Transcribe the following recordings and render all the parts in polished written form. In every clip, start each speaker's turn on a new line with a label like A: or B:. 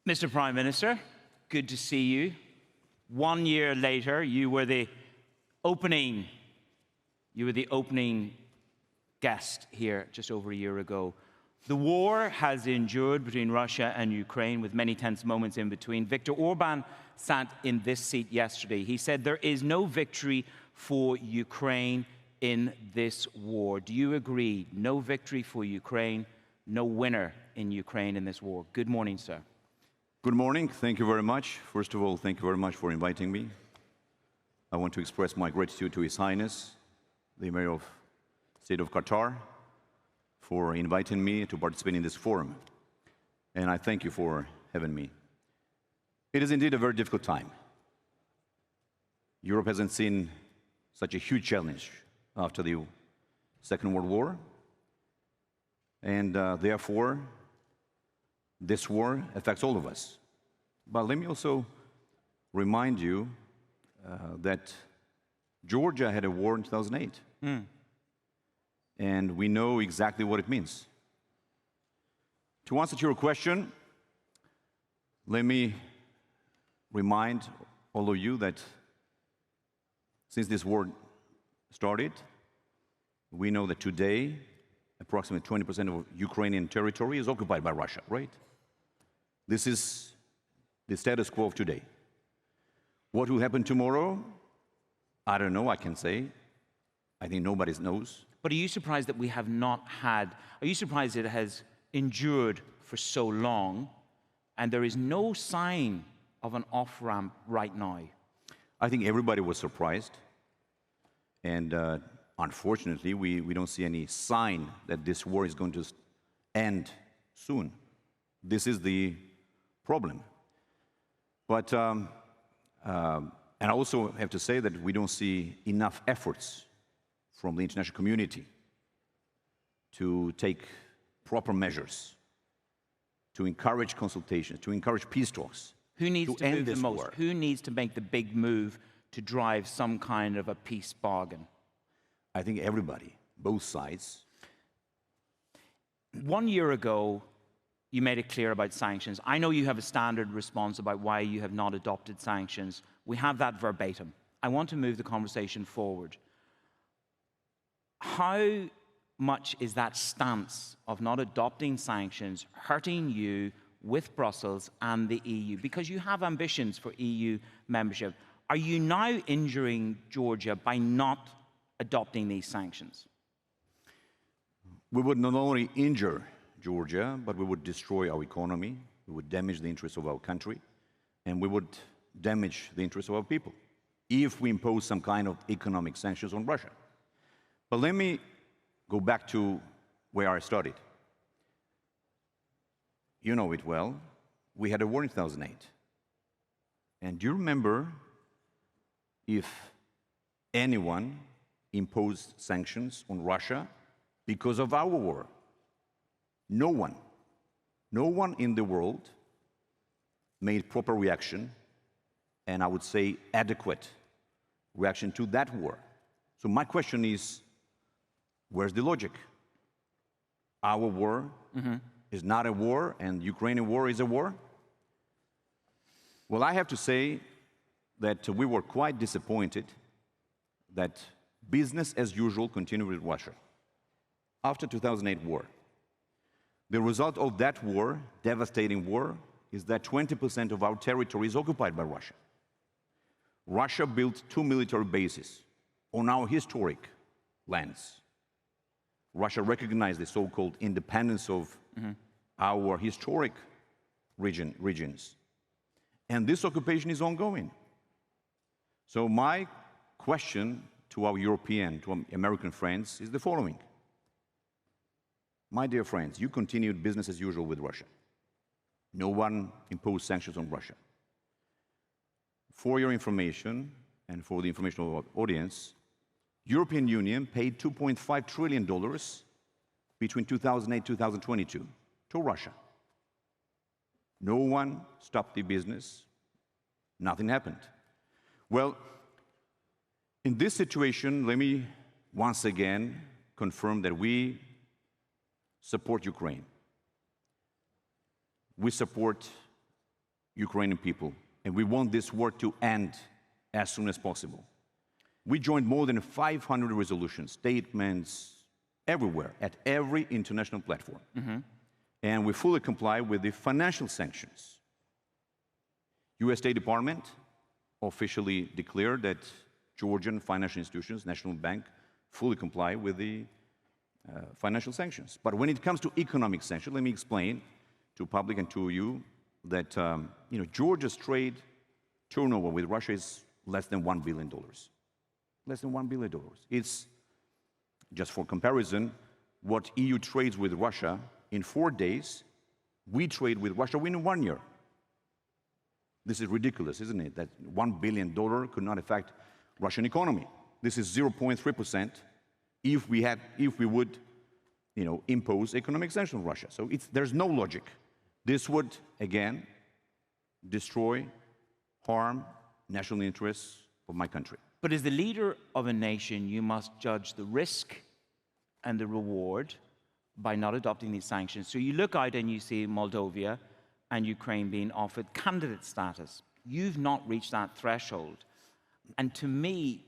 A: Mr. Prime Minister, good to see you. 1 year later, you were the opening guest here just over a year ago. The war has endured between Russia and Ukraine with many tense moments in between. Viktor Orban sat in this seat yesterday. He said there is no victory for Ukraine in this war. Do you agree? No victory for Ukraine, no winner in Ukraine in this war. Good morning, sir.
B: Good morning. Thank you very much. First of all, thank you very much for inviting me. I want to express my gratitude to His Highness, the Mayor of State of Qatar, for inviting me to participate in this forum. And I thank you for having me. It is indeed a very difficult time. Europe hasn't seen such a huge challenge after the Second World War. And therefore, this war affects all of us. But let me also remind you that Georgia had a war in 2008. And we know exactly what it means. To answer to your question, let me remind all of you that since this war started, we know that today, approximately 20% of Ukrainian territory is occupied by Russia, right? This is the status quo of today. What will happen tomorrow? I don't know, I can say. I think nobody knows.
A: But are you surprised that we have not had, are you surprised it has endured for so long and there is no sign of an off-ramp right now?
B: I think everybody was surprised. And unfortunately, we don't see any sign that this war is going to end soon. This is the problem. But, and I also have to say that we don't see enough efforts from the international community to take proper measures, to encourage consultations, to encourage peace talks.
A: Who needs to move the most?
B: War.
A: Who needs to make the big move to drive some kind of a peace bargain?
B: I think everybody, both sides.
A: 1 year ago, you made it clear about sanctions. I know you have a standard response about why you have not adopted sanctions. We have that verbatim. I want to move the conversation forward. How much is that stance of not adopting sanctions hurting you with Brussels and the EU? Because you have ambitions for EU membership. Are you now injuring Georgia by not adopting these sanctions?
B: We would not only injure Georgia, but we would destroy our economy, we would damage the interests of our country, and we would damage the interests of our people if we impose some kind of economic sanctions on Russia. But let me go back to where I started. You know it well. We had a war in 2008. And do you remember if anyone imposed sanctions on Russia because of our war? No one. No one in the world made proper reaction, and I would say adequate reaction to that war. So my question is, where's the logic? Our war is not a war, and Ukrainian war is a war? Well, I have to say that we were quite disappointed that business as usual continued with Russia after 2008 war. The result of that war, devastating war, is that 20% of our territory is occupied by Russia. Russia built 2 military bases on our historic lands. Russia recognized the so-called independence of our historic regions. And this occupation is ongoing. So my question to our European, to our American friends is the following. My dear friends, you continued business as usual with Russia. No one imposed sanctions on Russia. For your information, and for the information of our audience, European Union paid $2.5 trillion between 2008 and 2022 to Russia. No one stopped the business. Nothing happened. Well, in this situation, let me once again confirm that we support Ukraine. We support Ukrainian people, and we want this war to end as soon as possible. We joined more than 500 resolutions, statements, everywhere, at every international platform. And we fully comply with the financial sanctions. US State Department officially declared that Georgian financial institutions, National Bank, fully comply with the financial sanctions. But when it comes to economic sanctions, let me explain to public and to you that Georgia's trade turnover with Russia is less than $1 billion. Less than $1 billion. It's, just for comparison, what EU trades with Russia in 4 days, we trade with Russia in 1 year. This is ridiculous, isn't it? That $1 billion could not affect Russian economy. This is 0.3% if we would, impose economic sanctions on Russia. So there's no logic. This would, again, destroy, harm national interests of my country.
A: But as the leader of a nation, you must judge the risk and the reward by not adopting these sanctions. So you look out and you see Moldova and Ukraine being offered candidate status. You've not reached that threshold. And to me,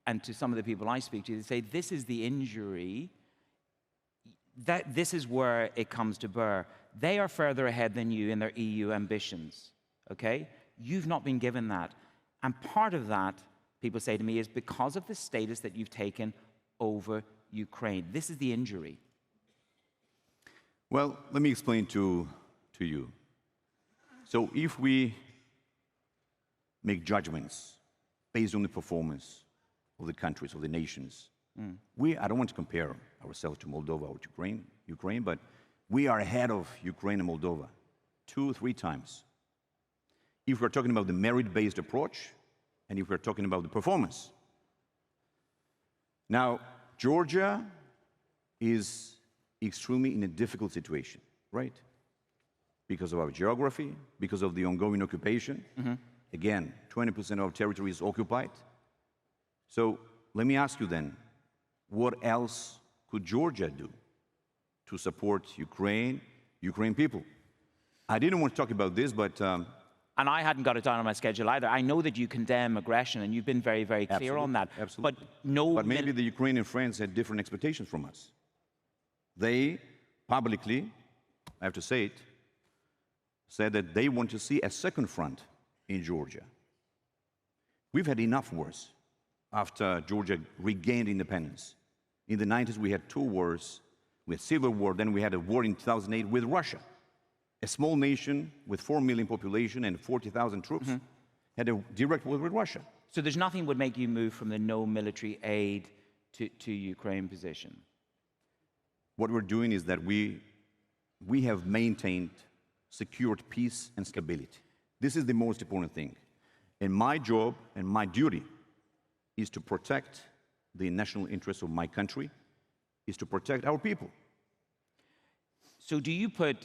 A: and to some of the people I speak to, they say this is the injury, that this is where it comes to bear. They are further ahead than you in their EU ambitions, okay? You've not been given that. And part of that, people say to me, is because of the status that you've taken over Ukraine. This is the injury.
B: Well, let me explain to you. So if we make judgments based on the performance of the countries, of the nations, I don't want to compare ourselves to Moldova or to Ukraine, but we are ahead of Ukraine and Moldova 2-3 times. If we're talking about the merit-based approach, and if we're talking about the performance. Now, Georgia is extremely in a difficult situation, right? Because of our geography, because of the ongoing occupation. Again, 20% of our territory is occupied. So let me ask you then, what else could Georgia do to support Ukraine people? I didn't want to talk about this, but
A: and I hadn't got it down on my schedule either. I know that you condemn aggression, and you've been very, very clear on that.
B: Absolutely.
A: But
B: maybe the Ukrainian friends had different expectations from us. They publicly, I have to say it, said that they want to see a second front in Georgia. We've had enough wars after Georgia regained independence. In the 90s, we had 2 wars. We had civil war, then we had a war in 2008 with Russia. A small nation with 4 million population and 40,000 troops had a direct war with Russia.
A: So there's nothing would make you move from the no military aid to Ukraine position?
B: What we're doing is that we have maintained secured peace and stability. This is the most important thing. And my job and my duty is to protect the national interests of my country, is to protect our people.
A: So do you put...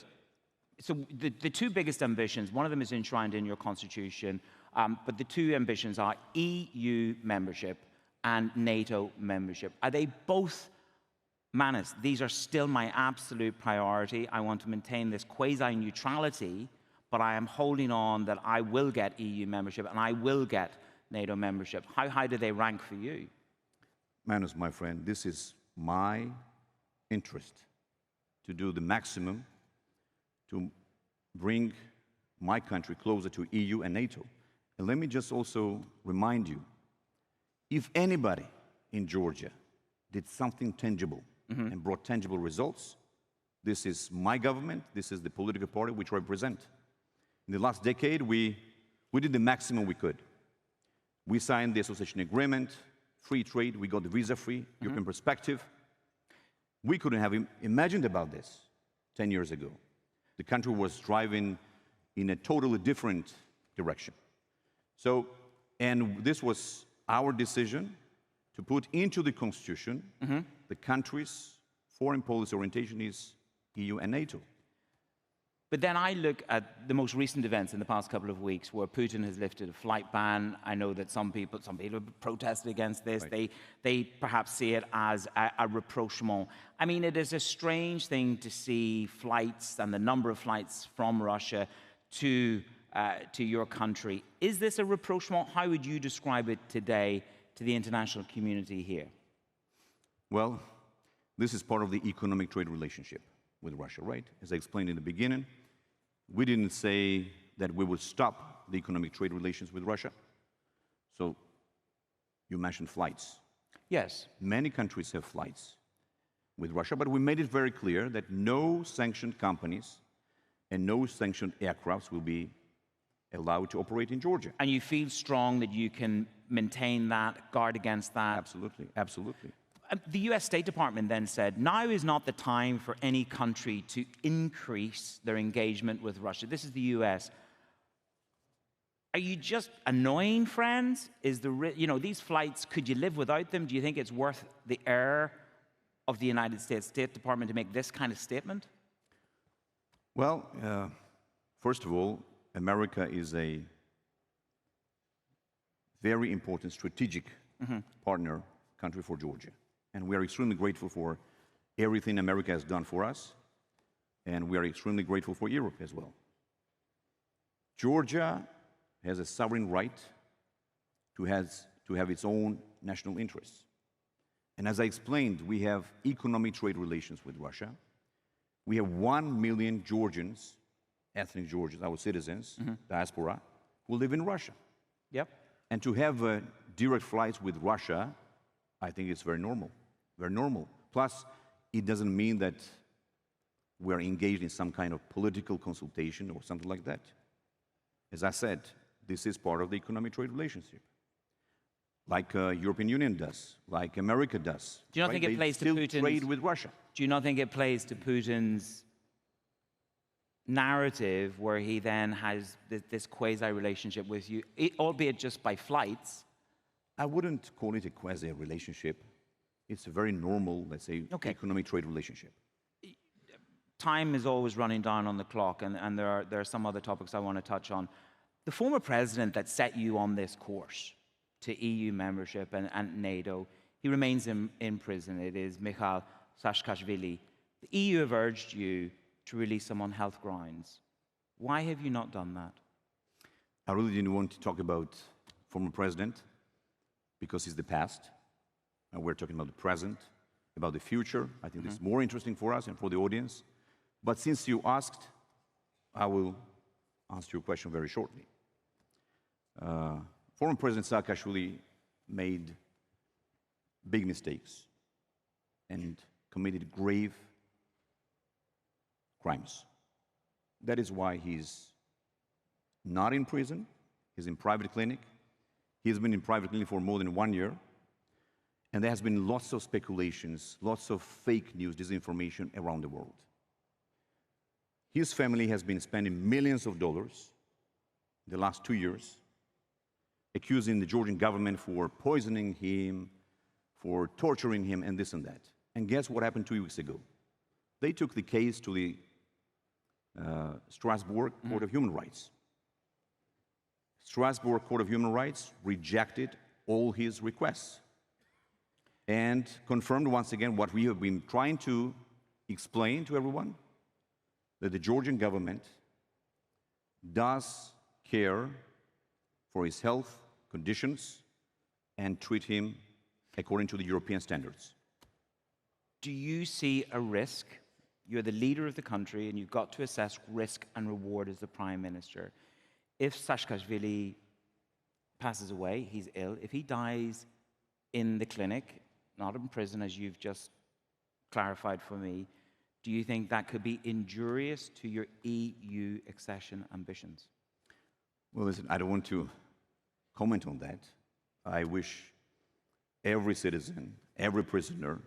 A: So the 2 biggest ambitions, one of them is enshrined in your constitution, but the 2 ambitions are EU membership and NATO membership. Are they both, Manus, these are still my absolute priority. I want to maintain this quasi-neutrality, but I am holding on that I will get EU membership and I will get NATO membership. How high do they rank for you?
B: Manus, my friend, this is my interest to do the maximum to bring my country closer to EU and NATO. And let me just also remind you, if anybody in Georgia did something tangible and brought tangible results, this is my government, this is the political party which I represent. In the last decade, we did the maximum we could. We signed the association agreement, free trade, we got the visa-free, European perspective. We couldn't have imagined about this 10 years ago. The country was driving in a totally different direction. So, and this was our decision to put into the constitution the country's foreign policy orientation is EU and NATO.
A: But then I look at the most recent events in the past couple of weeks where Putin has lifted a flight ban. I know that some people have protested against this. Right. They perhaps see it as a rapprochement. I mean, it is a strange thing to see flights and the number of flights from Russia to to your country. Is this a rapprochement? How would you describe it today to the international community here?
B: Well, this is part of the economic trade relationship with Russia, right? As I explained in the beginning, we didn't say that we would stop the economic trade relations with Russia. So you mentioned flights.
A: Yes.
B: Many countries have flights with Russia, but we made it very clear that no sanctioned companies and no sanctioned aircrafts will be allowed to operate in Georgia.
A: And you feel strong that you can maintain that, guard against that?
B: Absolutely, absolutely.
A: The US State Department then said, now is not the time for any country to increase their engagement with Russia. This is the US. Are you just annoying friends? Is these flights, could you live without them? Do you think it's worth the error of the United States State Department to make this kind of statement?
B: Well, first of all, America is a very important strategic partner country for Georgia. And we are extremely grateful for everything America has done for us. And we are extremely grateful for Europe as well. Georgia has a sovereign right to have its own national interests. And as I explained, we have economic trade relations with Russia. We have 1 million Georgians, ethnic Georgians, our citizens, diaspora, who live in Russia.
A: Yep.
B: And to have direct flights with Russia, I think it's very normal, very normal. Plus, it doesn't mean that we're engaged in some kind of political consultation or something like that. As I said, this is part of the economic trade relationship, like European Union does, like America does.
A: Do you not think it plays to Putin's
B: trade with Russia?
A: Do you not think it plays to Putin's narrative, where he then has this quasi-relationship with you, albeit just by flights?
B: I wouldn't call it a quasi-relationship. It's a very normal, let's say, economic trade relationship.
A: Time is always running down on the clock, and there are some other topics I want to touch on. The former president that set you on this course to EU membership and NATO, he remains in prison. It is Mikhail Saakashvili. The EU have urged you to release him on health grounds. Why have you not done that?
B: I really didn't want to talk about former president because it's the past. And we're talking about the present, about the future. I think this is more interesting for us and for the audience. But since you asked, I will answer your question very shortly. Former President Saakashvili made big mistakes and committed grave crimes. That is why he's not in prison. He's in private clinic. He's been in private clinic for more than 1 year. And there has been lots of speculations, lots of fake news, disinformation around the world. His family has been spending millions of dollars the last 2 years, accusing the Georgian government for poisoning him, for torturing him, and this and that. And guess what happened 2 weeks ago? They took the case to the Strasbourg Court of Human Rights. Strasbourg Court of Human Rights rejected all his requests and confirmed once again what we have been trying to explain to everyone, that the Georgian government does care for his health conditions and treat him according to the European standards.
A: Do you see a risk? You're the leader of the country, and you've got to assess risk and reward as the Prime Minister. If Saakashvili passes away, he's ill, if he dies in the clinic, not in prison, as you've just clarified for me, do you think that could be injurious to your EU accession ambitions?
B: Well, listen, I don't want to comment on that. I wish every citizen, every prisoner,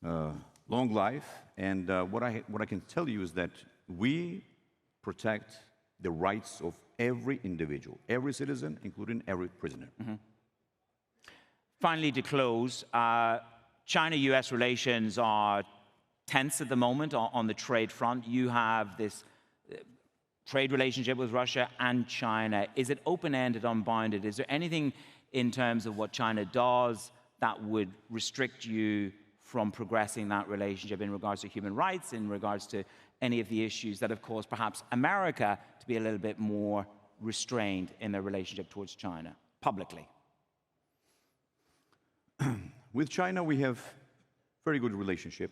B: long life. And what I can tell you is that we protect the rights of every individual, every citizen, including every prisoner.
A: Finally, to close, China-US relations are tense at the moment on the trade front. You have this trade relationship with Russia and China. Is it open-ended, unbounded? Is there anything in terms of what China does that would restrict you from progressing that relationship in regards to human rights, in regards to any of the issues that have caused perhaps America to be a little bit more restrained in their relationship towards China, publicly?
B: With China, we have very good relationship.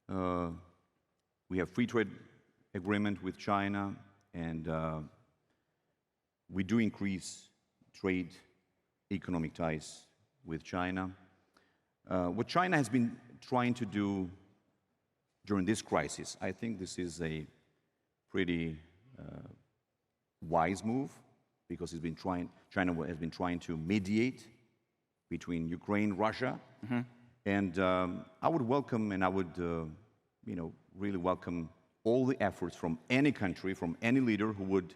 B: We have free trade agreement with China, and we do increase trade, economic ties with China. What China has been trying to do during this crisis, I think this is a pretty wise move, because China has been trying to mediate between Ukraine and Russia. And I would welcome, and I would really welcome all the efforts from any country, from any leader who would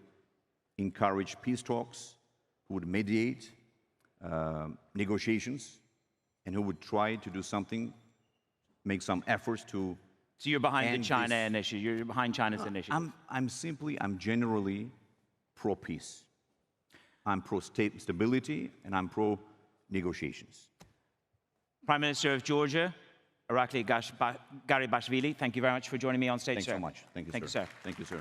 B: encourage peace talks, who would mediate negotiations, and who would try to do something, make some efforts to.
A: So you're behind the China initiative. You're behind China's initiative.
B: I'm generally pro-peace. I'm pro-stability, and I'm pro-negotiations.
A: Prime Minister of Georgia, Irakli Garibashvili, thank you very much for joining me on stage,
B: Thanks
A: sir.
B: so much. Thank you, sir.
A: Thank you, sir.
B: Thank you, sir.